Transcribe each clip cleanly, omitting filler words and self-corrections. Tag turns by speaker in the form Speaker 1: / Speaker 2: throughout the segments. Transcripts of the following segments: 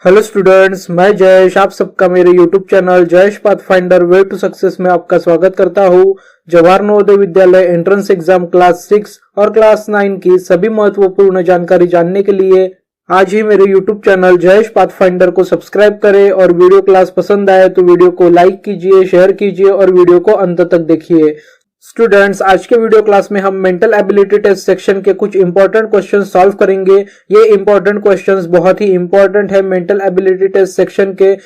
Speaker 1: Hello students, मैं जयेश आप सबका मेरे YouTube channel Jayesh Pathfinder way to success में आपका स्वागत करता हूँ। Jawahar Navodaya Vidyalaya entrance exam class 6 और क्लास 9 की सभी महत्वपूर्ण जानकारी जानने के लिए आज ही मेरे यूट्यूब चैनल जयेश पाथफाइंडर को सब्सक्राइब करें और वीडियो क्लास पसंद आए तो वीडियो को लाइक कीजिए, शेयर कीजिए और वीडियो को अंत तक देखिए। स्टूडेंट्स, आज के वीडियो क्लास में हम मेंटल एबिलिटी टेस्ट सेक्शन के कुछ इंपॉर्टेंट क्वेश्चंस सॉल्व करेंगे। ये इंपॉर्टेंट क्वेश्चंस बहुत ही इंपॉर्टेंट है मेंटल एबिलिटी टेस्ट सेक्शन के।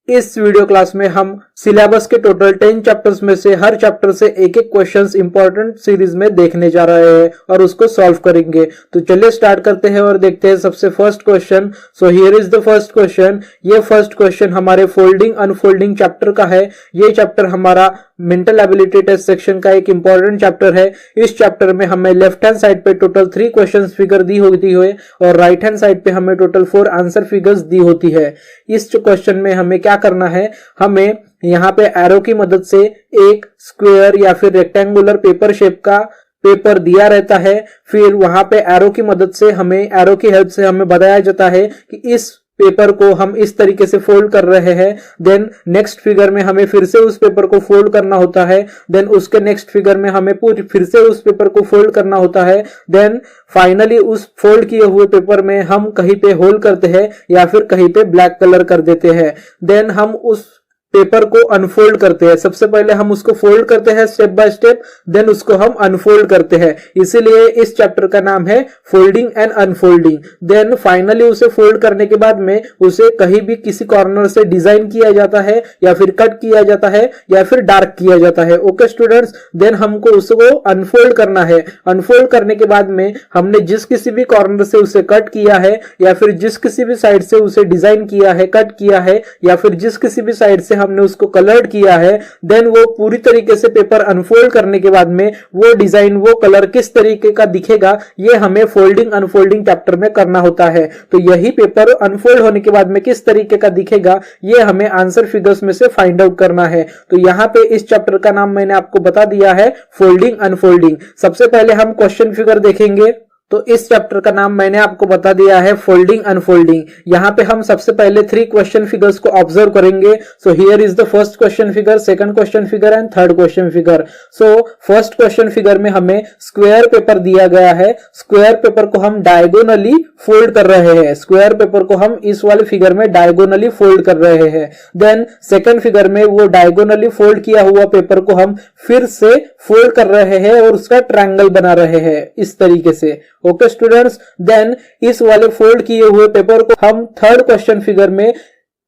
Speaker 1: इस वीडियो क्लास में हम सिलेबस के टोटल 10 चैप्टर्स में से हर चैप्टर से एक एक क्वेश्चंस इंपॉर्टेंट सीरीज में देखने जा रहे हैं और उसको सॉल्व करेंगे। तो चलिए स्टार्ट करते हैं और देखते हैं सबसे first question. So here is the first question. ये फर्स्ट क्वेश्चन हमारे फोल्डिंग अनफोल्डिंग चैप्टर का है। ये चैप्टर हमारा मेंटल एबिलिटी टेस्ट सेक्शन का एक इंपॉर्टेंट चैप्टर है। इस चैप्टर में हमें लेफ्ट हैंड साइड पे टोटल 3 क्वेश्चन फिगर दी होती है और राइट हैंड साइड पे हमें टोटल 4 आंसर फिगर्स दी होती है। इस क्वेश्चन में हमें क्या करना है, हमें यहाँ पे एरो की मदद से एक स्क्वायर या फिर रेक्टेंगुलर पेपर शेप का पेपर दिया रहता है। फिर वहां पे एरो की मदद से हमें एरो की हेल्प से हमें बताया जाता है कि इस पेपर को हम इस तरीके से फोल्ड कर रहे हैं। देन नेक्स्ट फिगर में हमें फिर से उस पेपर को फोल्ड करना होता है। देन उसके नेक्स्ट फिगर में हमें फिर से उस पेपर को फोल्ड करना होता है। देन फाइनली उस फोल्ड किए हुए पेपर में हम कहीं पे होल करते हैं या फिर कहीं पे ब्लैक कलर कर देते हैं। देन हम उस पेपर को अनफोल्ड करते हैं। सबसे पहले हम उसको फोल्ड करते हैं स्टेप बाय स्टेप, देन उसको हम अनफोल्ड करते हैं। इसीलिए इस चैप्टर का नाम है folding and unfolding. Then finally उसे फोल्ड करने के बाद में उसे कहीं भी किसी कॉर्नर से डिजाइन किया जाता है या फिर कट किया जाता है या फिर डार्क किया जाता है। ओके स्टूडेंट्स, देन हमको उसको अनफोल्ड करना है। अनफोल्ड करने के बाद में हमने जिस किसी भी कॉर्नर से उसे कट किया है या फिर जिस किसी भी साइड से उसे डिजाइन किया है, कट किया है या फिर जिस किसी भी साइड से हमने उसको कलर्ड किया है, देन वो पूरी तरीके से पेपर अनफोल्ड करने के बाद में वो डिजाइन, वो कलर किस तरीके का दिखेगा, ये हमें फोल्डिंग अनफोल्डिंग चैप्टर में करना होता है। तो यही पेपर अनफोल्ड होने के बाद में किस तरीके का दिखेगा, ये हमें आंसर फिगर्स में से फाइंड आउट करना है। तो यहां पे इस चैप्टर का नाम मैंने आपको बता दिया है फोल्डिंग अनफोल्डिंग। सबसे पहले हम क्वेश्चन फिगर देखेंगे। तो इस चैप्टर का नाम मैंने आपको बता दिया है फोल्डिंग अनफोल्डिंग। यहाँ पे हम सबसे पहले 3 क्वेश्चन फिगर्स को ऑब्जर्व करेंगे। So here is the first question figure, second question figure and third question figure. So first question figure में हमें स्क्वायर पेपर दिया गया है। स्क्वायर पेपर को हम डायगोनली फोल्ड कर रहे हैं। स्क्वायर पेपर को हम इस वाले फिगर में डायगोनली फोल्ड कर रहे हैं। देन सेकंड फिगर में वो डायगोनली फोल्ड किया हुआ पेपर को हम फिर से फोल्ड कर रहे हैं और उसका ट्रायंगल बना रहे हैं इस तरीके से। ओके स्टूडेंट्स, देन इस वाले फोल्ड किए हुए पेपर को हम थर्ड क्वेश्चन फिगर में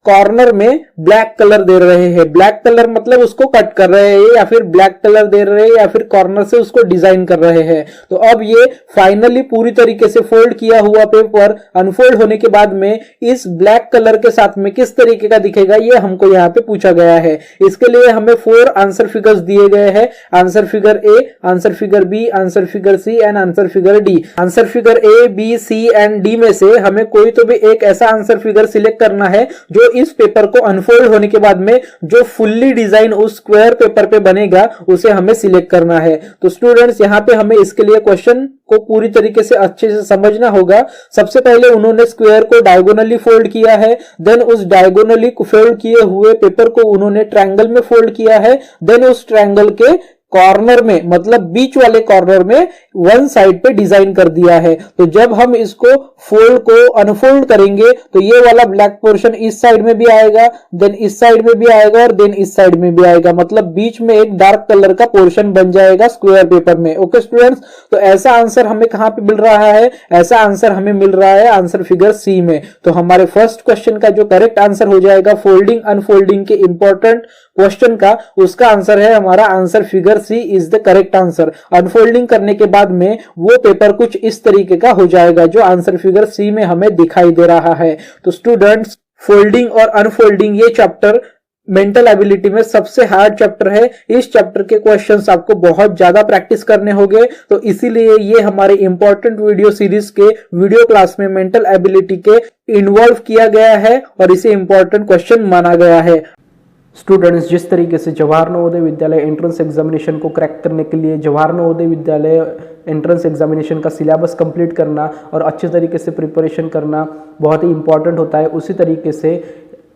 Speaker 1: कॉर्नर में ब्लैक कलर दे रहे हैं। ब्लैक कलर मतलब उसको कट कर रहे हैं या फिर ब्लैक कलर दे रहे हैं या फिर कॉर्नर से उसको डिजाइन कर रहे हैं। तो अब ये फाइनली पूरी तरीके से फोल्ड किया हुआ पेपर अनफोल्ड होने के बाद में इस ब्लैक कलर के साथ में किस तरीके का दिखेगा, ये हमको यहाँ पे पूछा गया है। इसके लिए हमें 4 आंसर फिगर्स दिए गए हैं। Answer figure A, answer figure B, answer figure C and answer figure D. Answer figure A, B, C and D में से हमें कोई तो भी एक ऐसा आंसर फिगर सिलेक्ट करना है जो इस पेपर को अनफोल्ड होने के बाद में जो फुल्ली डिजाइन उस स्क्वायर पेपर पे बनेगा उसे हमें सिलेक्ट करना है। तो स्टूडेंट्स, यहाँ पे हमें इसके लिए क्वेश्चन को पूरी तरीके से अच्छे से समझना होगा। सबसे पहले उन्होंने स्क्वायर को डायगोनली फोल्ड किया है। देन उस डायगोनली फोल्ड किए हुए पेपर को उन्होंने ट्रायंगल में फोल्ड किया है। देन उस ट्रायंगल के कॉर्नर में, मतलब बीच वाले कॉर्नर में वन साइड पे डिजाइन कर दिया है। तो जब हम इसको फोल्ड को अनफोल्ड करेंगे तो ये वाला ब्लैक पोर्शन इस साइड में भी आएगा, देन इस साइड में भी आएगा और देन इस साइड में भी आएगा। मतलब बीच में एक डार्क कलर का पोर्शन बन जाएगा स्क्वायर पेपर में। ओके स्टूडेंट्स, तो ऐसा आंसर हमें कहां पे मिल रहा है? ऐसा आंसर हमें मिल रहा है आंसर फिगर सी में। तो हमारे फर्स्ट क्वेश्चन का जो करेक्ट आंसर हो जाएगा फोल्डिंग अनफोल्डिंग के इंपॉर्टेंट क्वेश्चन का, उसका आंसर है हमारा answer figure C is the correct answer. Unfolding करने के बाद में वो पेपर कुछ इस तरीके का हो जाएगा जो आंसर फिगर सी में हमें दिखाई दे रहा है। तो स्टूडेंट्स, फोल्डिंग और अनफोल्डिंग ये चैप्टर मेंटल एबिलिटी में सबसे हार्ड चैप्टर है। इस चैप्टर के क्वेश्चंस आपको बहुत ज्यादा प्रैक्टिस करने होंगे। तो इसीलिए ये हमारे इंपॉर्टेंट वीडियो सीरीज के वीडियो क्लास में मेंटल एबिलिटी के इन्वॉल्व किया गया है और इसे इंपॉर्टेंट क्वेश्चन माना गया है। स्टूडेंट्स, जिस तरीके से जवाहर नवोदय विद्यालय एंट्रेंस एग्जामिनेशन को क्रैक करने के लिए जवाहर नवोदय विद्यालय एंट्रेंस एग्जामिनेशन का सिलेबस कंप्लीट करना और अच्छे तरीके से प्रिपरेशन करना बहुत ही इंपॉर्टेंट होता है, उसी तरीके से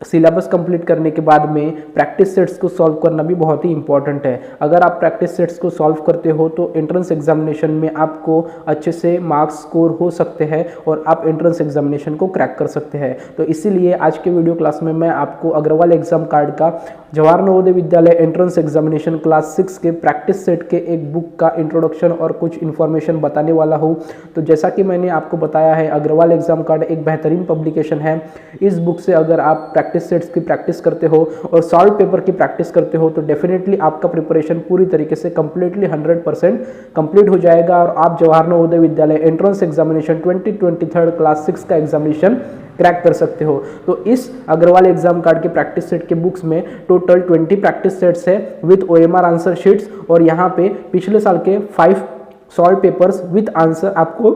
Speaker 1: सिलेबस कंप्लीट करने के बाद में प्रैक्टिस सेट्स को सॉल्व करना भी बहुत ही इंपॉर्टेंट है। अगर आप प्रैक्टिस सेट्स को सॉल्व करते हो तो एंट्रेंस एग्जामिनेशन में आपको अच्छे से मार्क्स स्कोर हो सकते हैं और आप एंट्रेंस एग्जामिनेशन को क्रैक कर सकते हैं। तो इसीलिए आज के वीडियो क्लास में मैं आपको अग्रवाल एग्जाम कार्ड का Jawahar Navodaya Vidyalaya entrance examination class 6 के प्रैक्टिस सेट के एक बुक का इंट्रोडक्शन और कुछ इन्फॉर्मेशन बताने वाला हूँ। तो जैसा कि मैंने आपको बताया है, अग्रवाल एग्जाम कार्ड एक बेहतरीन पब्लिकेशन है। इस बुक से अगर आप प्रैक्टिस सेट्स की प्रैक्टिस करते हो और सॉल्व पेपर की प्रैक्टिस करते हो तो डेफिनेटली आपका प्रिपरेशन पूरी तरीके से कंप्लीटली 100% कंप्लीट हो जाएगा और आप Jawahar Navodaya Vidyalaya entrance examination 2023 class 6 का एग्जामिनेशन क्रैक कर सकते हो। तो इस अग्रवाल एग्जाम कार्ड के प्रैक्टिस सेट के बुक्स में टोटल 20 प्रैक्टिस सेट्स है विद OMR आंसर शीट्स और यहाँ पे पिछले साल के 5 सॉल्व पेपर्स विद आंसर आपको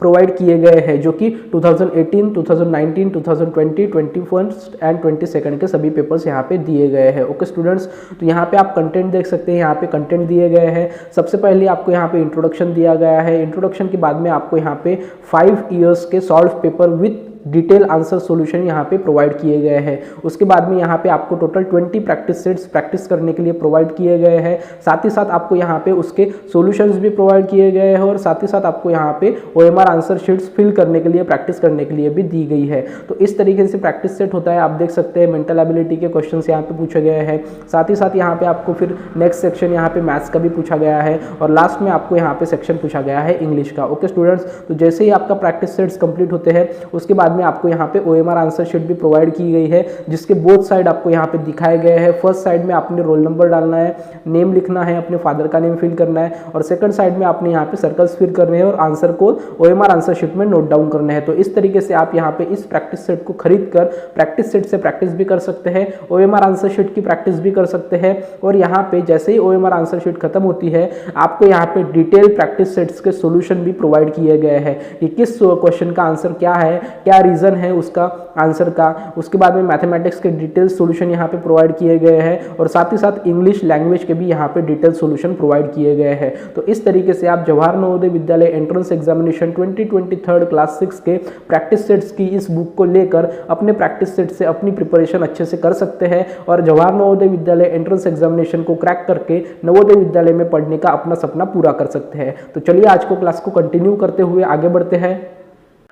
Speaker 1: प्रोवाइड किए गए हैं, जो कि 2018, 2019, 2020, 21 एंड 22 के सभी पेपर्स यहाँ पे दिए गए हैं। ओके स्टूडेंट्स, तो यहाँ पे आप कंटेंट देख सकते हैं, यहाँ पे कंटेंट दिए गए हैं। सबसे पहले आपको यहाँ पे इंट्रोडक्शन दिया गया है। इंट्रोडक्शन के बाद में आपको यहाँ पे 5 इयर्स के solve paper with detail answer solution यहाँ पे प्रोवाइड किए गए हैं। उसके बाद में यहाँ पे आपको टोटल 20 प्रैक्टिस सेट्स प्रैक्टिस करने के लिए प्रोवाइड किए गए हैं। साथ ही साथ आपको यहाँ पे उसके सॉल्यूशंस भी प्रोवाइड किए गए हैं और साथ ही साथ आपको यहाँ पे OMR आंसर शीट्स फिल करने के लिए, प्रैक्टिस करने के लिए भी दी गई है। तो इस तरीके से प्रैक्टिस सेट होता है। आप देख सकते हैं मेंटल एबिलिटी के क्वेश्चन यहाँ पे पूछे गए हैं। साथ ही साथ यहाँ पे आपको फिर नेक्स्ट सेक्शन यहाँ पे मैथ्स का भी पूछा गया है और लास्ट में आपको यहाँ पे सेक्शन पूछा गया है इंग्लिश का। ओके स्टूडेंट्स, तो जैसे ही आपका प्रैक्टिस सेट्स कंप्लीट होते हैं उसके बाद में आपको यहाँ पे OMR आंसर शीट भी प्रोवाइड की गई है, जिसके बोथ साइड आपको यहाँ पे दिखाए गए हैं। फर्स्ट साइड में आपने रोल नंबर डालना है, नेम लिखना है, अपने फादर का नेम फिल करना है और सेकंड साइड में आपने यहाँ पे सर्कल्स फिल करने हैं और आंसर को OMR आंसर शीट में नोट डाउन करना है। तो इस तरीके से आप यहाँ पे इस प्रैक्टिस सेट को खरीद कर प्रैक्टिस सेट से प्रैक्टिस भी कर सकते हैं, OMR आंसर शीट की प्रैक्टिस भी कर सकते हैं और यहाँ पे जैसे ही OMR आंसर शीट खत्म होती है आपको यहाँ पे डिटेल प्रैक्टिस सेट्स के सोल्यूशन भी प्रोवाइड किए गए हैं कि किस क्वेश्चन का आंसर क्या है, क्या रीजन है उसका आंसर का। उसके बाद में मैथमेटिक्स के डिटेल सॉल्यूशन यहाँ पे प्रोवाइड किए गए हैं और साथ ही साथ इंग्लिश लैंग्वेज के भी यहाँ पे डिटेल सॉल्यूशन प्रोवाइड किए गए हैं। तो इस तरीके से आप Jawahar Navodaya Vidyalaya entrance examination 2023 class 6 के प्रैक्टिस सेट्स की इस बुक को लेकर अपने प्रैक्टिस सेट से अपनी प्रिपरेशन अच्छे से कर सकते हैं और जवाहर नवोदय विद्यालय एंट्रेंस एग्जामिनेशन को क्रैक करके नवोदय विद्यालय में पढ़ने का अपना सपना पूरा कर सकते हैं। तो चलिए आज को क्लास को कंटिन्यू करते हुए आगे बढ़ते हैं।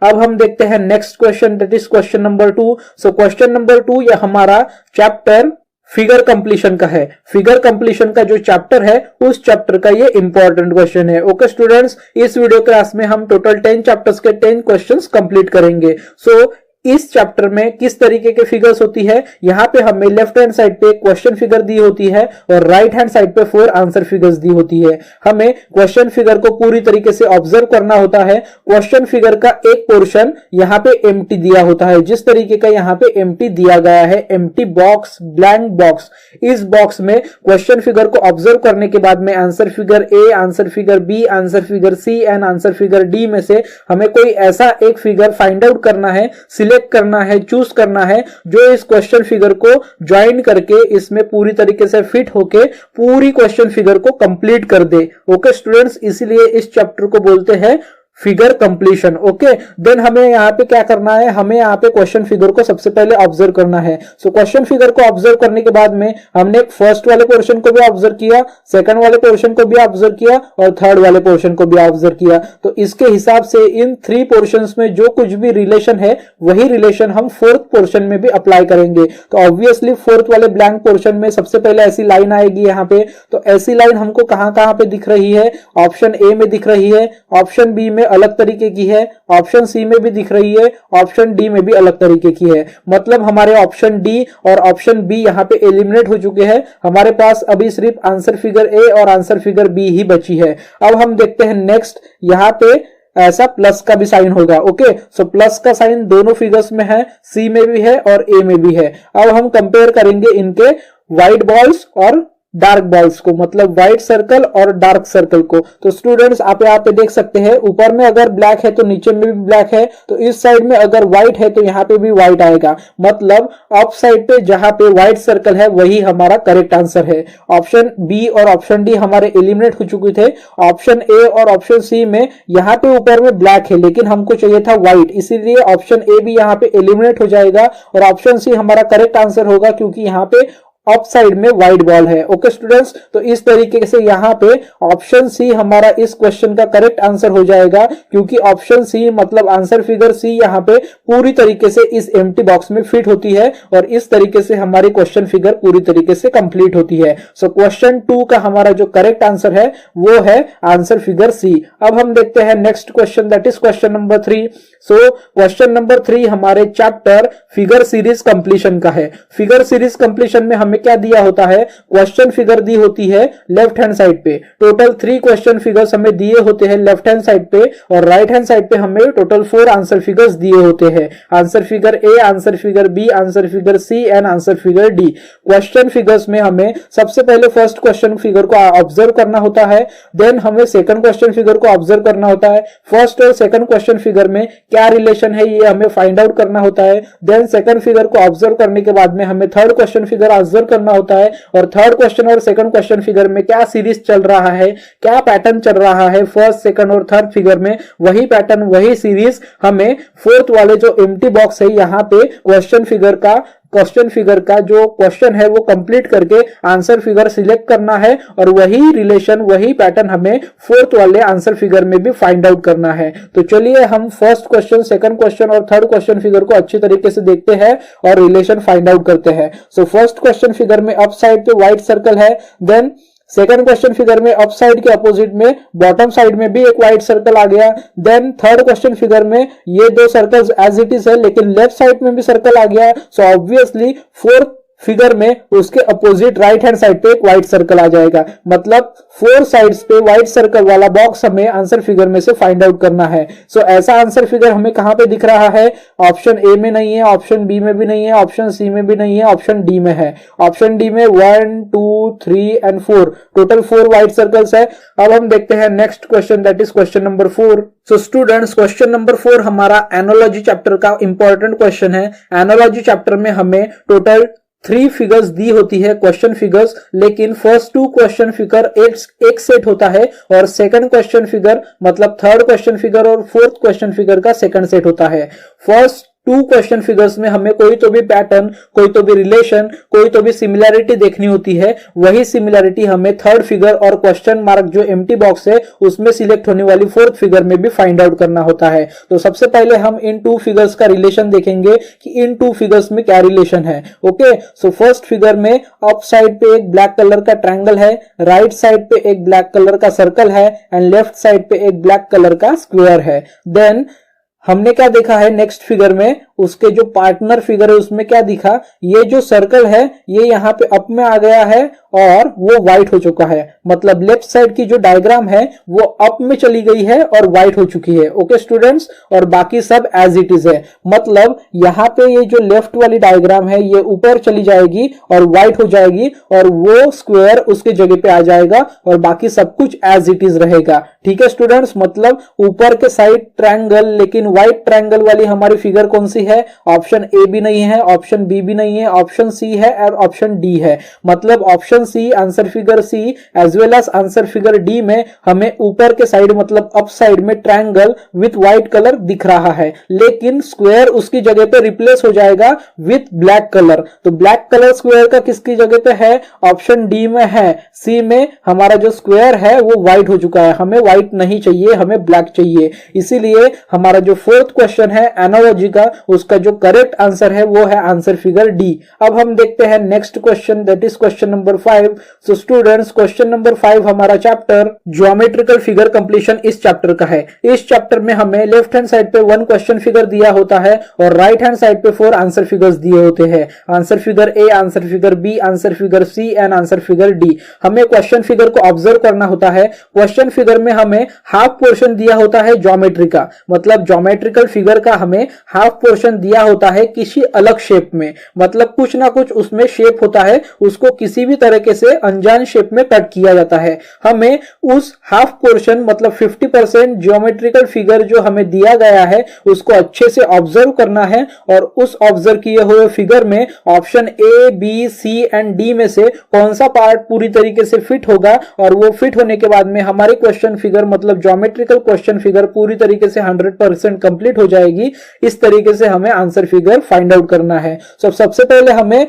Speaker 1: अब हम देखते हैं next question, that is question number 2। So question number 2 ये हमारा चैप्टर फिगर कंप्लीशन का है। फिगर कंप्लीशन का जो चैप्टर है उस चैप्टर का ये इंपॉर्टेंट क्वेश्चन है। ओके स्टूडेंट्स, इस वीडियो क्लास में हम टोटल 10 चैप्टर्स के 10 क्वेश्चंस कंप्लीट करेंगे। सो इस चैप्टर में किस तरीके के फिगर्स होती है, यहाँ पे हमें लेफ्ट हैंड साइड पे क्वेश्चन फिगर दी होती है और राइट हैंड साइड पे 4 आंसर फिगर्स दी होती है। हमें क्वेश्चन फिगर को पूरी तरीके से ऑब्जर्व करना होता है। क्वेश्चन फिगर का एक पोर्शन यहाँ पे एम्प्टी दिया होता है, जिस तरीके का यहाँ पे एम्प्टी दिया गया है, एम्प्टी बॉक्स, ब्लैंक बॉक्स। इस बॉक्स में क्वेश्चन फिगर को ऑब्जर्व करने के बाद में answer figure A, answer figure B, answer figure C and answer figure D में से हमें कोई ऐसा एक फिगर फाइंड आउट करना है, करना है, चूज करना है जो इस क्वेश्चन फिगर को ज्वाइन करके इसमें पूरी तरीके से फिट होके पूरी क्वेश्चन फिगर को कंप्लीट कर दे। ओके स्टूडेंट्स, इसीलिए इस चैप्टर को बोलते हैं फिगर कंप्लीशन। ओके, देन हमें यहाँ पे क्या करना है, हमें यहाँ पे क्वेश्चन फिगर को सबसे पहले ऑब्जर्व करना है। सो क्वेश्चन फिगर को ऑब्जर्व करने के बाद में हमने फर्स्ट वाले पोर्शन को भी ऑब्जर्व किया, सेकंड वाले पोर्शन को भी ऑब्जर्व किया और थर्ड वाले पोर्शन को भी ऑब्जर्व किया। तो इसके हिसाब से इन 3 पोर्शंस में जो कुछ भी रिलेशन है वही रिलेशन हम फोर्थ पोर्शन में भी अप्लाई करेंगे। तो ऑब्वियसली फोर्थ वाले ब्लैंक पोर्शन में सबसे पहले ऐसी लाइन आएगी यहाँ पे। तो ऐसी लाइन हमको कहां कहां पे दिख रही है, ऑप्शन ए में दिख रही है, ऑप्शन बी में अलग तरीके की है, ऑप्शन सी में भी दिख रही है, ऑप्शन डी में भी अलग तरीके की है। मतलब हमारे ऑप्शन डी और ऑप्शन बी यहाँ पे एलिमिनेट हो चुके हैं। हमारे पास अभी सिर्फ आंसर फिगर ए और आंसर फिगर बी ही बची है। अब हम देखते हैं नेक्स्ट, यहाँ पे ऐसा प्लस का भी साइन होगा। ओके, सो प्लस का साइन दोनों फिगर्स में है, सी में भी है और ए में भी है। अब हम कंपेयर करेंगे इनके व्हाइट बॉल्स और डार्क बॉल्स को, मतलब व्हाइट सर्कल और डार्क सर्कल को। तो स्टूडेंट्स आप यहाँ पे देख सकते हैं, ऊपर में अगर ब्लैक है तो नीचे में भी ब्लैक है, तो इस साइड में अगर व्हाइट है तो यहाँ पे भी व्हाइट आएगा, मतलब अप साइड पे जहां पे व्हाइट सर्कल है वही हमारा करेक्ट आंसर है। ऑप्शन बी और ऑप्शन डी हमारे एलिमिनेट हो चुके थे। ऑप्शन ए और ऑप्शन सी में यहाँ पे ऊपर में ब्लैक है लेकिन हमको चाहिए था व्हाइट, इसीलिए ऑप्शन ए भी यहाँ पे एलिमिनेट हो जाएगा और ऑप्शन सी हमारा करेक्ट आंसर होगा क्योंकि यहाँ पे अप साइड में व्हाइट बॉल है। ओके स्टूडेंट्स, तो इस तरीके से यहाँ पे ऑप्शन सी हमारा इस क्वेश्चन का करेक्ट आंसर हो जाएगा क्योंकि ऑप्शन सी मतलब आंसर फिगर सी यहाँ पे पूरी तरीके से इस एम्प्टी बॉक्स में फिट होती है और इस तरीके से हमारी क्वेश्चन फिगर पूरी तरीके से कंप्लीट होती है। सो क्वेश्चन 2 का हमारा जो करेक्ट आंसर है वो है आंसर फिगर सी। अब हम देखते हैं next question, that is question number 3। So question number 3 हमारे चैप्टर फिगर सीरीज कंप्लीशन का है। फिगर सीरीज कंप्लीशन में हमें क्या दिया होता है, क्वेश्चन फिगर दी होती है लेफ्ट हैंड साइड पे। टोटल 3 क्वेश्चन फिगर्स हमें दिए होते हैं लेफ्ट हैंड साइड पे और राइट हैंड साइड पे हमें टोटल 4 आंसर फिगर्स दिए होते हैं। Answer figure A, answer figure B, answer figure C and answer figure D. Question figures में हमें सबसे पहले फर्स्ट क्वेश्चन फिगर को ऑब्जर्व करना होता है, देन हमें सेकंड क्वेश्चन फिगर को ऑब्जर्व करना होता है। फर्स्ट और सेकंड क्वेश्चन फिगर में क्या रिलेशन है ये हमें फाइंड आउट करना होता है। देन सेकंड फिगर को ऑब्जर्व करने के बाद में हमें थर्ड क्वेश्चन फिगर ऑब्जर्व करना होता है और थर्ड क्वेश्चन और सेकंड क्वेश्चन फिगर में क्या सीरीज चल रहा है, क्या पैटर्न चल रहा है फर्स्ट, सेकंड और थर्ड फिगर में, वही पैटर्न वही सीरीज हमें फोर्थ वाले जो एम्प्टी बॉक्स है यहाँ पे क्वेश्चन फिगर का जो क्वेश्चन है वो कंप्लीट करके आंसर फिगर सिलेक्ट करना है और वही रिलेशन वही पैटर्न हमें फोर्थ वाले आंसर फिगर में भी फाइंड आउट करना है। तो चलिए हम फर्स्ट क्वेश्चन, सेकंड क्वेश्चन और थर्ड क्वेश्चन फिगर को अच्छी तरीके से देखते हैं और रिलेशन फाइंड आउट करते हैं। सो फर्स्ट क्वेश्चन फिगर में अप साइड पे व्हाइट सर्कल है, देन सेकंड क्वेश्चन फिगर में अप साइड के अपोजिट में बॉटम साइड में भी एक व्हाइट सर्कल आ गया। देन थर्ड क्वेश्चन फिगर में ये 2 सर्कल्स एज इट इज है लेकिन लेफ्ट साइड में भी सर्कल आ गया। सो ऑब्वियसली फोर्थ फिगर में उसके अपोजिट राइट हैंड साइड पे एक व्हाइट सर्कल आ जाएगा, मतलब 4 साइड्स पे व्हाइट सर्कल वाला बॉक्स हमें आंसर फिगर में से फाइंड आउट करना है। सो ऐसा आंसर फिगर हमें कहां पे दिख रहा है, ऑप्शन ए में नहीं है, ऑप्शन बी में भी नहीं है, ऑप्शन सी में भी नहीं है, ऑप्शन डी में है। ऑप्शन डी में 1 2 3 एंड 4 टोटल 4 व्हाइट सर्कल्स है। अब हम देखते हैं next question, that is question number 4। So students question number 4 हमारा एनालॉजी चैप्टर का इंपॉर्टेंट क्वेश्चन है। एनालॉजी चैप्टर में हमें टोटल 3 फिगर्स दी होती है क्वेश्चन फिगर्स, लेकिन फर्स्ट 2 क्वेश्चन फिगर एक सेट होता है और सेकंड क्वेश्चन फिगर मतलब थर्ड क्वेश्चन फिगर और फोर्थ क्वेश्चन फिगर का सेकंड सेट होता है। फर्स्ट 2 क्वेश्चन फिगर्स में हमें कोई तो भी पैटर्न, कोई तो भी रिलेशन, कोई तो भी सिमिलैरिटी देखनी होती है, वही सिमिलैरिटी हमें थर्ड फिगर और क्वेश्चन मार्क जो एम्प्टी बॉक्स है उसमें सिलेक्ट होने वाली फोर्थ फिगर में भी फाइंड आउट करना होता है। तो सबसे पहले हम इन 2 फिगर्स का रिलेशन देखेंगे कि इन 2 फिगर्स में क्या रिलेशन है। ओके, सो फर्स्ट फिगर में अप साइड पे एक ब्लैक कलर का ट्रायंगल है, राइट साइड पे एक ब्लैक कलर का सर्कल है एंड लेफ्ट साइड पे एक ब्लैक कलर का स्क्वायर है। देन हमने क्या देखा है नेक्स्ट फिगर में, उसके जो पार्टनर फिगर है उसमें क्या दिखा, ये जो सर्कल है ये यहाँ पे अप में आ गया है और वो व्हाइट हो चुका है, मतलब लेफ्ट साइड की जो डायग्राम है वो अप में चली गई है और व्हाइट हो चुकी है। ओके स्टूडेंट्स, और बाकी सब एज इट इज है, मतलब यहाँ पे ये जो लेफ्ट वाली डायग्राम है ये ऊपर चली जाएगी और व्हाइट हो जाएगी और वो स्क्वायर उसके जगह पे आ जाएगा और बाकी सब कुछ एज इट इज रहेगा। ठीक है स्टूडेंट्स, मतलब ऊपर के साइड ट्रायंगल लेकिन व्हाइट ट्रायंगल वाली हमारी फिगर कौन सी है, ऑप्शन ए भी नहीं है, ऑप्शन बी भी नहीं है, ऑप्शन सी है और ऑप्शन डी है। मतलब option C, answer figure C as well as answer figure D में हमें ऊपर के साइड मतलब अप साइड में ट्रायंगल विथ व्हाइट कलर दिख रहा है, लेकिन स्क्वायर उसकी जगह पे रिप्लेस हो जाएगा विथ ब्लैक कलर। तो ब्लैक कलर स्क्वायर का किसकी जगह पे है, ऑप्शन डी में है। सी में हमारा जो स्क्वायर है वो व्हाइट हो चुका है, हमें व्हाइट नहीं चाहिए, हमें ब्लैक चाहिए। इसीलिए हमारा जो फोर्थ क्वेश्चन है एनालॉजी का, उसका जो करेक्ट आंसर है वो है आंसर फिगर डी। अब हम देखते हैं next question, that is question number 5। So students question number 5 हमारा चैप्टर ज्योमेट्रिकल फिगर कंप्लीशन इस चैप्टर का है। इस चैप्टर में हमें लेफ्ट हैंड साइड पे 1 क्वेश्चन फिगर दिया होता है और राइट हैंड साइड पे 4 आंसर फिगर्स दिए होते हैं। Answer figure A, answer figure B, answer figure C and answer figure D. हमें क्वेश्चन फिगर को ऑब्जर्व करना होता है। क्वेश्चन फिगर में हमें हाफ पोर्शन दिया होता है ज्योमेट्री का, मतलब ज्योमेट्रिकल फिगर का हमें हाफ पोर्शन दिया होता है किसी अलग शेप में, मतलब कुछ ना कुछ उसमें शेप होता है, उसको किसी भी तरह तरीके से अनजान शेप में कट किया जाता है। हमें उस हाफ पोर्शन मतलब 50% ज्योमेट्रिकल फिगर जो हमें दिया गया है उसको अच्छे से ऑब्जर्व करना है और उस ऑब्जर्व किए हुए फिगर में option A, B, C and D में से कौन सा पार्ट पूरी तरीके से फिट होगा और वो फिट होने के बाद में हमारी क्वेश्चन फिगर मतलब ज्योमेट्रिकल क्वेश्चन फिगर पूरी तरीके से 100% कंप्लीट हो जाएगी। इस तरीके से हमें आंसर फिगर फाइंड आउट करना है। सबसे पहले हमें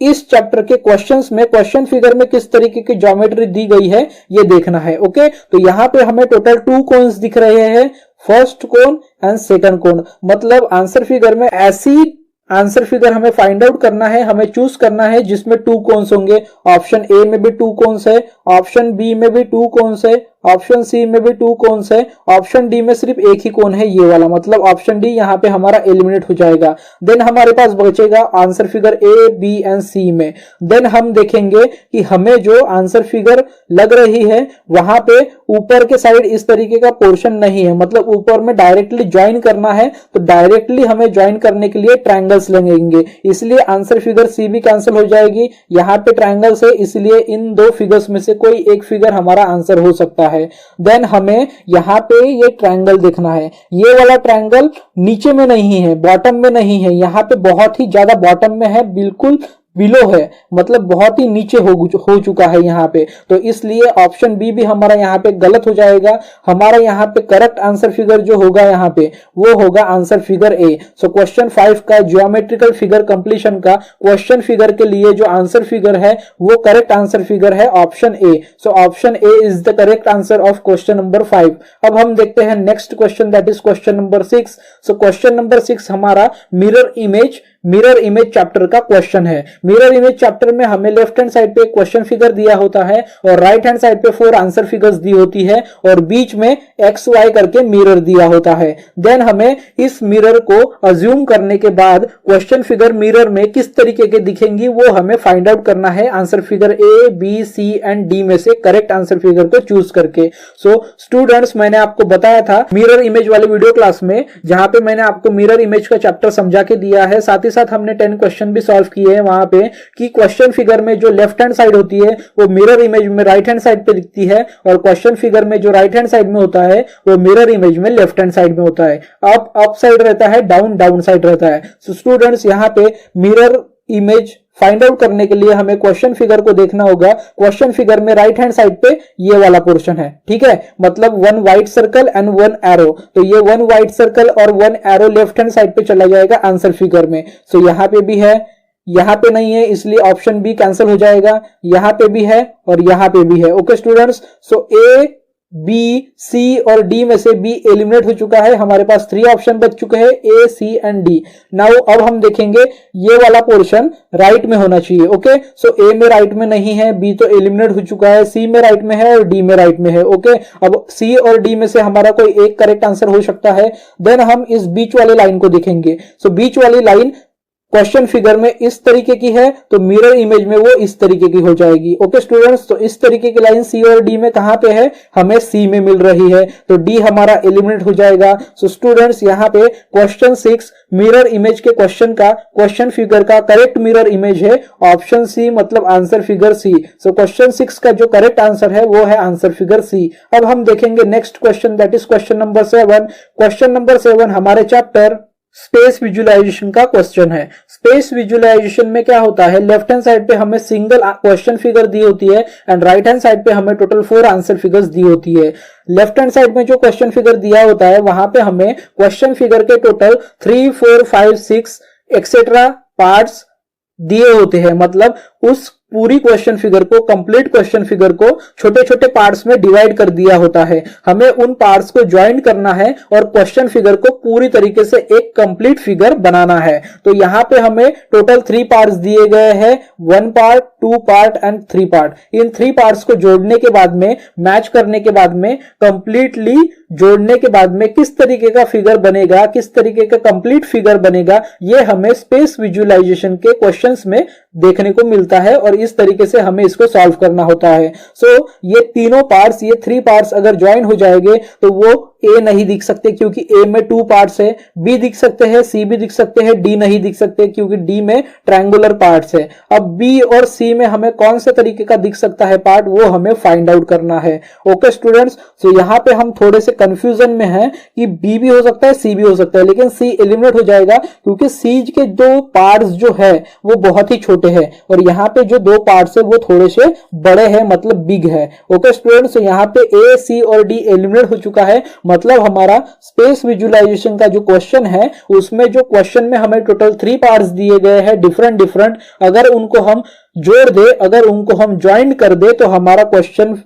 Speaker 1: इस चैप्टर के क्वेश्चंस में क्वेश्चन फिगर में किस तरीके की ज्योमेट्री दी गई है ये देखना है। ओके, तो यहां पे हमें टोटल 2 कोन्स दिख रहे हैं, फर्स्ट कोन एंड सेकंड कोन। मतलब आंसर फिगर में ऐसी आंसर फिगर हमें फाइंड आउट करना है, हमें चूज करना है जिसमें 2 कोन्स होंगे। ऑप्शन ए में भी 2 कोन्स है, ऑप्शन बी में भी 2 कोन्स है, ऑप्शन सी में भी 2 कोन्स है, ऑप्शन डी में सिर्फ एक ही कोन है ये वाला, मतलब ऑप्शन डी यहाँ पे हमारा एलिमिनेट हो जाएगा। देन हमारे पास बचेगा answer figure A, B and C में। देन हम देखेंगे कि हमें जो आंसर फिगर लग रही है वहां पे ऊपर के साइड इस तरीके का पोर्शन नहीं है, मतलब ऊपर में डायरेक्टली ज्वाइन करना है तो डायरेक्टली हमें ज्वाइन करने के लिए ट्रायंगल्स लगेंगे, इसलिए आंसर फिगर सी भी कैंसिल हो जाएगी। यहाँ पे ट्रायंगल्स है इसलिए इन 2 फिगर्स में से कोई एक फिगर हमारा आंसर हो सकता है। देन हमें यहाँ पे ये ट्रायंगल देखना है, ये वाला ट्रायंगल नीचे में नहीं है, बॉटम में नहीं है, यहाँ पे बहुत ही ज्यादा बॉटम में है, बिल्कुल बिलो है, मतलब बहुत ही नीचे हो चुका है यहाँ पे, तो इसलिए ऑप्शन बी भी हमारा यहाँ पे गलत हो जाएगा। हमारा यहाँ पे करेक्ट आंसर फिगर जो होगा यहाँ पे वो होगा आंसर फिगर ए। सो क्वेश्चन 5 का ज्योमेट्रिकल फिगर कंप्लीशन का क्वेश्चन फिगर के लिए जो आंसर फिगर है वो करेक्ट आंसर फिगर है option A. So option A is the correct answer of question number 5। अब हम देखते हैं next question, that is question number 6। So question number 6 हमारा मिरर इमेज चैप्टर का क्वेश्चन है। मिरर इमेज चैप्टर में हमें लेफ्ट हैंड साइड पे एक क्वेश्चन फिगर दिया होता है और राइट हैंड साइड पे 4 आंसर फिगर्स दी होती है और बीच में एक्स वाई करके मिरर दिया होता है। देन हमें इस मिरर को अज्यूम करने के बाद क्वेश्चन फिगर मिरर में किस तरीके के दिखेंगी वो हमें फाइंड आउट करना है answer figure A, B, C and D में से करेक्ट आंसर फिगर को चूज करके। सो स्टूडेंट्स, मैंने आपको बताया था मिरर इमेज वाले वीडियो क्लास में जहां पे मैंने आपको मिरर इमेज का चैप्टर समझा के दिया है, साथ ही साथ हमने 10 क्वेश्चन भी सॉल्व किए हैं वहां पे कि क्वेश्चन फिगर में जो लेफ्ट हैंड साइड होती है वो मिरर इमेज में राइट हैंड साइड पे दिखती है और क्वेश्चन फिगर में जो राइट हैंड साइड में होता है वो मिरर इमेज में लेफ्ट हैंड साइड में होता है। अप साइड रहता है, डाउन साइड रहता है। सो स्टूडेंट्स, यहाँ पे मिरर इमेज फाइंड आउट करने के लिए हमें क्वेश्चन फिगर को देखना होगा। क्वेश्चन फिगर में राइट हैंड साइड पे ये वाला पोर्शन है, ठीक है, मतलब 1 व्हाइट सर्कल एंड 1 एरो, तो ये 1 व्हाइट सर्कल और 1 एरो लेफ्ट हैंड साइड पे चला जाएगा आंसर फिगर में। सो यहाँ पे भी है, यहाँ पे नहीं है, इसलिए ऑप्शन बी कैंसिल हो जाएगा, यहाँ पे भी है और यहाँ पे भी है। ओके स्टूडेंट्स, सो ए, बी, सी और डी में से बी एलिमिनेट हो चुका है, हमारे पास 3 ऑप्शन बच चुके हैं ए, सी एंड डी। नाउ अब हम देखेंगे ये वाला पोर्शन राइट में होना चाहिए। ओके, सो ए में राइट में नहीं है, बी तो एलिमिनेट हो चुका है, सी में राइट में है और डी में राइट में है। ओके, अब सी और डी में से हमारा कोई एक करेक्ट आंसर हो सकता है। देन हम इस बीच वाले लाइन को देखेंगे। सो बीच वाली लाइन क्वेश्चन फिगर में इस तरीके की है तो मिरर इमेज में वो इस तरीके की हो जाएगी। ओके स्टूडेंट्स, तो इस तरीके की लाइन सी और डी में कहां पे है, हमें सी में मिल रही है, तो डी हमारा एलिमिनेट हो जाएगा। सो स्टूडेंट्स, यहाँ पे क्वेश्चन 6 मिरर इमेज के क्वेश्चन का क्वेश्चन फिगर का करेक्ट मिरर इमेज है ऑप्शन सी, मतलब answer figure C. So question 6 का जो करेक्ट आंसर है वो है आंसर फिगर सी। अब हम देखेंगे next question, that is question number 7। Question number 7 हमारे चैप्टर स्पेस विजुअलाइजेशन का क्वेश्चन है। स्पेस विजुअलाइजेशन में क्या होता है, लेफ्ट हैंड साइड पे हमें सिंगल क्वेश्चन फिगर दी होती है एंड राइट हैंड साइड पे हमें टोटल 4 आंसर फिगर्स दी होती है। लेफ्ट हैंड साइड में जो क्वेश्चन फिगर दिया होता है वहां पे हमें क्वेश्चन फिगर के टोटल 3, 4, 5, 6 एक्सेट्रा पार्ट्स दिए होते हैं, मतलब उस पूरी क्वेश्चन फिगर को, कंप्लीट क्वेश्चन फिगर को छोटे छोटे पार्ट्स में डिवाइड कर दिया होता है। हमें उन पार्ट्स को ज्वाइन करना है और क्वेश्चन फिगर को पूरी तरीके से एक कंप्लीट फिगर बनाना है। तो यहां पे हमें टोटल 3 पार्ट्स दिए गए हैं, 1 part, 2 part and 3 part. In 3 parts को जोड़ने के बाद में, मैच करने के बाद में, कंप्लीटली जोड़ने के बाद में किस तरीके का फिगर बनेगा, किस तरीके का कंप्लीट फिगर बनेगा, ये हमें स्पेस विजुअलाइजेशन के क्वेश्चंस में देखने को मिलता है और इस तरीके से हमें इसको सॉल्व करना होता है। सो ये तीनों पार्ट्स, ये 3 पार्ट्स अगर ज्वाइन हो जाएंगे तो वो ए नहीं दिख सकते क्योंकि ए में 2 पार्ट्स है, बी दिख सकते हैं, सी भी दिख सकते हैं, डी नहीं दिख सकते क्योंकि डी में ट्रायंगुलर पार्ट्स है। अब बी और सी में हमें कौन से तरीके का दिख सकता है पार्ट, वो हमें फाइंड आउट करना है। ओके स्टूडेंट्स, तो यहाँ पे हम थोड़े से कंफ्यूजन में हैं कि बी भी हो सकता है, सी भी हो सकता है, लेकिन सी एलिमिनेट हो जाएगा क्योंकि सी के 2 पार्ट्स जो है वो बहुत ही छोटे हैं और यहाँ पे जो 2 पार्ट्स है वो थोड़े से बड़े हैं, मतलब बिग है। ओके स्टूडेंट्स, तो यहाँ पे ए, सी और डी एलिमिनेट हो चुका है, मतलब हमारा स्पेस विजुअलाइजेशन का जो क्वेश्चन है उसमें जो क्वेश्चन में हमें टोटल 3 पार्ट्स दिए गए हैं डिफरेंट डिफरेंट, अगर उनको हम जोड़ दे, अगर उनको हम ज्वाइन कर दे तो हमारा क्वेश्चन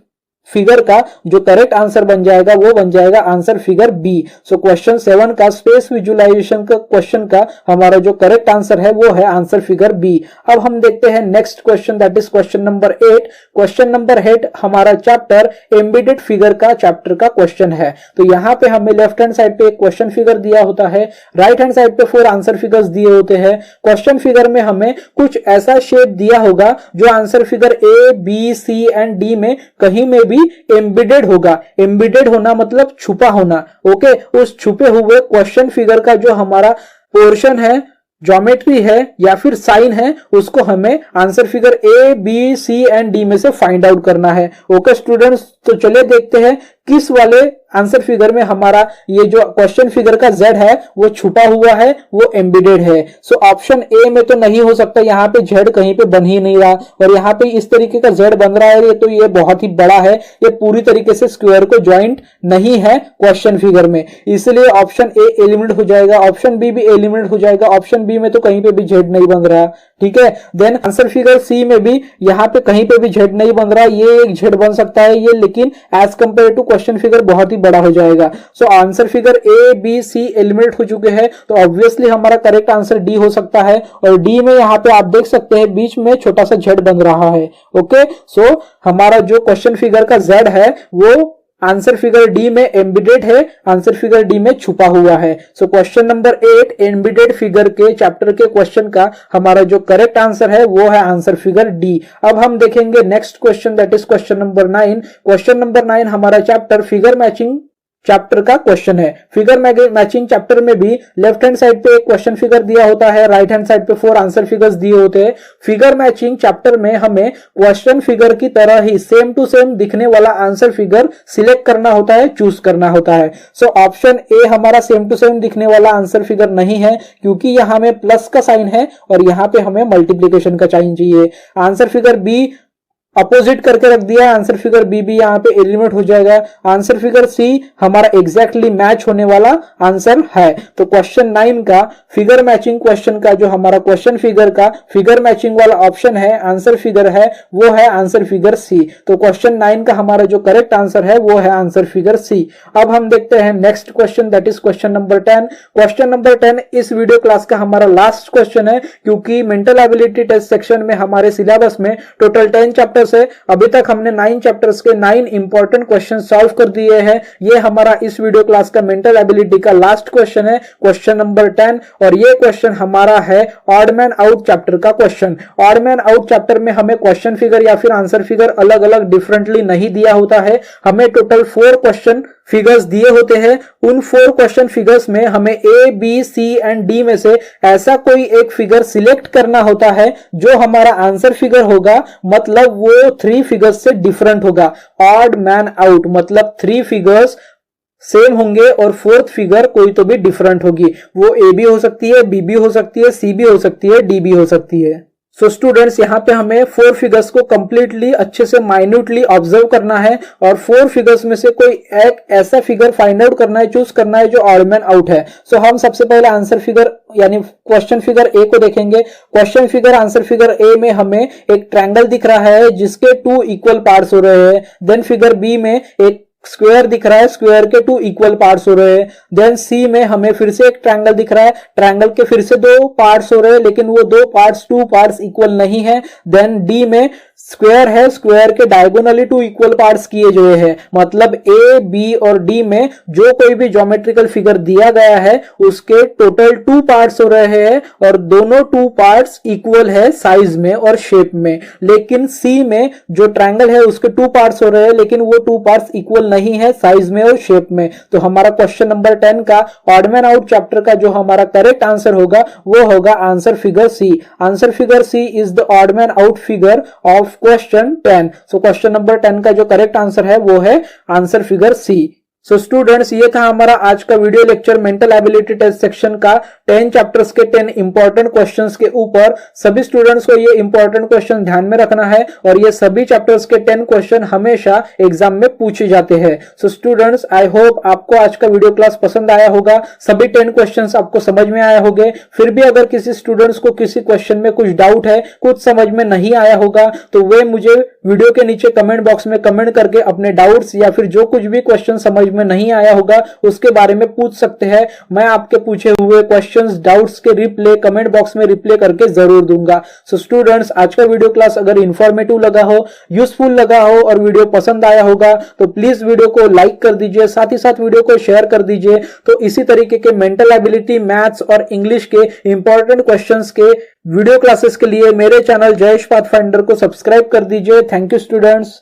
Speaker 1: फिगर का जो करेक्ट आंसर बन जाएगा वो बन जाएगा answer figure B. So question 7 का स्पेस विजुअलाइजेशन का क्वेश्चन का हमारा जो करेक्ट आंसर है वो है आंसर फिगर बी। अब हम देखते हैं next question, that is question number 8। Question number 8 हमारा चैप्टर एम्बेडेड फिगर का चैप्टर का क्वेश्चन है। तो यहाँ पे हमें लेफ्ट हैंड साइड पे एक क्वेश्चन फिगर दिया होता है, राइट हैंड साइड पे 4 आंसर फिगर्स दिए होते हैं। क्वेश्चन फिगर में हमें कुछ ऐसा शेप दिया होगा जो answer figure A, B, C and D में कहीं में भी एम्बेडेड होगा। एम्बेडेड होना मतलब छुपा होना। ओके, उस छुपे हुए क्वेश्चन फिगर का जो हमारा पोर्शन है, ज्योमेट्री है या फिर साइन है, उसको हमें answer figure A, B, C and D में से फाइंड आउट करना है। ओके स्टूडेंट्स, तो चलिए देखते हैं किस वाले आंसर फिगर में हमारा ये जो क्वेश्चन फिगर का z है वो छुपा हुआ है, वो एम्बेडेड है। सो ऑप्शन ए में तो नहीं हो सकता, यहाँ पे z कहीं पे बन ही नहीं रहा और यहाँ पे इस तरीके का z बन रहा है, तो ये बहुत ही बड़ा है, ये पूरी तरीके से स्क्वायर को ज्वाइंट नहीं है क्वेश्चन फिगर में, इसलिए ऑप्शन ए एलिमिनेट हो जाएगा। ऑप्शन बी भी एलिमिनेट हो जाएगा, ऑप्शन बी में तो कहीं पे भी z नहीं बन रहा। ठीक है, देन आंसर फिगर सी में भी यहाँ पे कहीं पे भी z नहीं बन रहा, ये एक z बन सकता है ये, लेकिन as compare to question figure बहुत ही बड़ा हो जाएगा। So answer figure A, B, C eliminate हो चुके हैं, तो ऑब्वियसली हमारा करेक्ट आंसर डी हो सकता है और डी में यहाँ पे आप देख सकते हैं बीच में छोटा सा z बन रहा है। ओके, सो हमारा जो क्वेश्चन फिगर का z है वो आंसर फिगर डी में एम्बेडेड है, आंसर फिगर डी में छुपा हुआ है। सो क्वेश्चन नंबर 8 एम्बेडेड फिगर के चैप्टर के क्वेश्चन का हमारा जो करेक्ट आंसर है वो है आंसर फिगर डी। अब हम देखेंगे next question, that is question number 9। Question number 9 हमारा चैप्टर फिगर मैचिंग चैप्टर का क्वेश्चन है। फिगर मैचिंग चैप्टर में भी लेफ्ट हैंड साइड पे एक क्वेश्चन फिगर दिया होता है, राइट हैंड साइड पे 4 आंसर फिगर्स दिए होते हैं। फिगर मैचिंग चैप्टर में हमें क्वेश्चन फिगर की तरह ही सेम टू सेम दिखने वाला आंसर फिगर सिलेक्ट करना होता है, चूज करना होता है। सो ऑप्शन ए हमारा सेम टू सेम दिखने वाला आंसर फिगर नहीं है क्योंकि यहां में प्लस का साइन है और यहां पे हमें मल्टीप्लीकेशन का साइन चाहिए। आंसर फिगर बी अपोजिट करके रख दिया, आंसर फिगर बी भी यहाँ पे एलिमिनेट हो जाएगा। आंसर फिगर सी हमारा एग्जैक्टली मैच होने वाला आंसर है। तो क्वेश्चन 9 का फिगर मैचिंग क्वेश्चन का जो हमारा क्वेश्चन फिगर का फिगर मैचिंग वाला ऑप्शन है, आंसर फिगर है, वो है आंसर फिगर सी। तो क्वेश्चन 9 का हमारा जो करेक्ट आंसर है वो है आंसर फिगर सी। अब हम देखते हैं next question, that is question number 10। Question number 10 इस वीडियो क्लास का हमारा लास्ट क्वेश्चन है क्योंकि मेंटल एबिलिटी टेस्ट सेक्शन में हमारे सिलेबस में टोटल 10 चैप्टर है। अभी तक हमने 9 चैप्टर्स के 9 इंपॉर्टेंट क्वेश्चन सॉल्व कर दिए हैं। ये हमारा इस वीडियो क्लास का मेंटल एबिलिटी का लास्ट क्वेश्चन है, क्वेश्चन नंबर 10, और ये क्वेश्चन हमारा है ऑड मैन आउट चैप्टर का question. Odd man out chapter में हमें क्वेश्चन फिगर या फिर आंसर फिगर अलग अलग डिफरेंटली नहीं दिया होता है, हमें टोटल 4 क्वेश्चन फिगर्स दिए होते हैं। उन 4 क्वेश्चन फिगर्स में हमें ए, बी, सी एंड डी में से ऐसा कोई एक फिगर सिलेक्ट करना होता है जो हमारा आंसर फिगर होगा, मतलब वो 3 फिगर्स से डिफरेंट होगा। ऑड मैन आउट मतलब 3 फिगर्स सेम होंगे और 4th फिगर कोई तो भी डिफरेंट होगी। वो ए भी हो सकती है, बी भी हो सकती है, सी भी हो सकती है, डी भी हो सकती है। सो स्टूडेंट्स, यहाँ पे हमें 4 फिगर्स को कंप्लीटली अच्छे से माइन्यूटली ऑब्जर्व करना है और 4 फिगर्स में से कोई एक ऐसा फिगर फाइंड आउट करना है, चूज करना है जो ऑड मैन आउट है। सो हम सबसे पहले आंसर फिगर यानी क्वेश्चन फिगर ए को देखेंगे। क्वेश्चन फिगर आंसर फिगर ए में हमें एक ट्रायंगल दिख रहा है जिसके 2 इक्वल पार्ट्स हो रहे हैं। देन फिगर बी में एक स्क्वायर दिख रहा है, स्क्वायर के 2 इक्वल पार्ट्स हो रहे हैं। देन सी में हमें फिर से एक ट्रायंगल दिख रहा है, ट्रायंगल के फिर से 2 पार्ट्स हो रहे हैं लेकिन वो 2 पार्ट्स 2 पार्ट्स इक्वल नहीं है। देन डी में स्क्वायर है, स्क्वायर के डायगोनली 2 इक्वल पार्ट्स किए हुए हैं, मतलब ए, बी और डी में जो कोई भी ज्योमेट्रिकल फिगर दिया गया है उसके टोटल 2 पार्ट्स हो रहे हैं और दोनों 2 पार्ट्स इक्वल है साइज में और शेप में। लेकिन सी में जो ट्रायंगल है उसके 2 पार्ट्स हो रहे हैं लेकिन वो 2 पार्ट्स इक्वल नहीं है साइज में और शेप में। तो हमारा क्वेश्चन नंबर 10 का ऑड मैन आउट चैप्टर का जो हमारा करेक्ट आंसर होगा वो होगा answer figure C. Answer figure C is the odd man out figure of question 10। So question number 10 का जो करेक्ट आंसर है वो है answer figure C. So students, ये था हमारा आज का video lecture mental ability test section का 10 चैप्टर्स के 10 इंपॉर्टेंट क्वेश्चंस के ऊपर। सभी स्टूडेंट्स को ये इंपॉर्टेंट क्वेश्चन ध्यान में रखना है और ये सभी चैप्टर्स के 10 क्वेश्चन हमेशा एग्जाम में पूछे जाते हैं। सो स्टूडेंट्स, आई होप आपको आज का वीडियो क्लास पसंद आया होगा, सभी 10 क्वेश्चंस आपको समझ में आए होंगे। फिर भी अगर किसी स्टूडेंट्स को किसी क्वेश्चन में कुछ डाउट है, कुछ समझ में नहीं आया होगा, तो वे मुझे वीडियो के नीचे कमेंट बॉक्स में कमेंट करके अपने डाउट्स या फिर जो कुछ भी क्वेश्चन समझ में नहीं आया होगा उसके बारे में पूछ सकते हैं। मैं आपके पूछे हुए क्वेश्चंस, डाउट्स के रिप्ले कमेंट बॉक्स में रिप्ले करके जरूर दूंगा। सो स्टूडेंट्स, आज का वीडियो क्लास अगर इंफॉर्मेटिव लगा हो, यूजफुल लगा हो और वीडियो पसंद आया होगा तो प्लीज वीडियो को लाइक कर दीजिए, साथ ही साथ वीडियो को शेयर कर दीजिए। तो इसी तरीके के मेंटल एबिलिटी, मैथ्स और इंग्लिश के इंपॉर्टेंट क्वेश्चंस के वीडियो क्लासेस के लिए मेरे चैनल जयेश पाथफाइंडर को सब्सक्राइब कर दीजिए। Thank you students.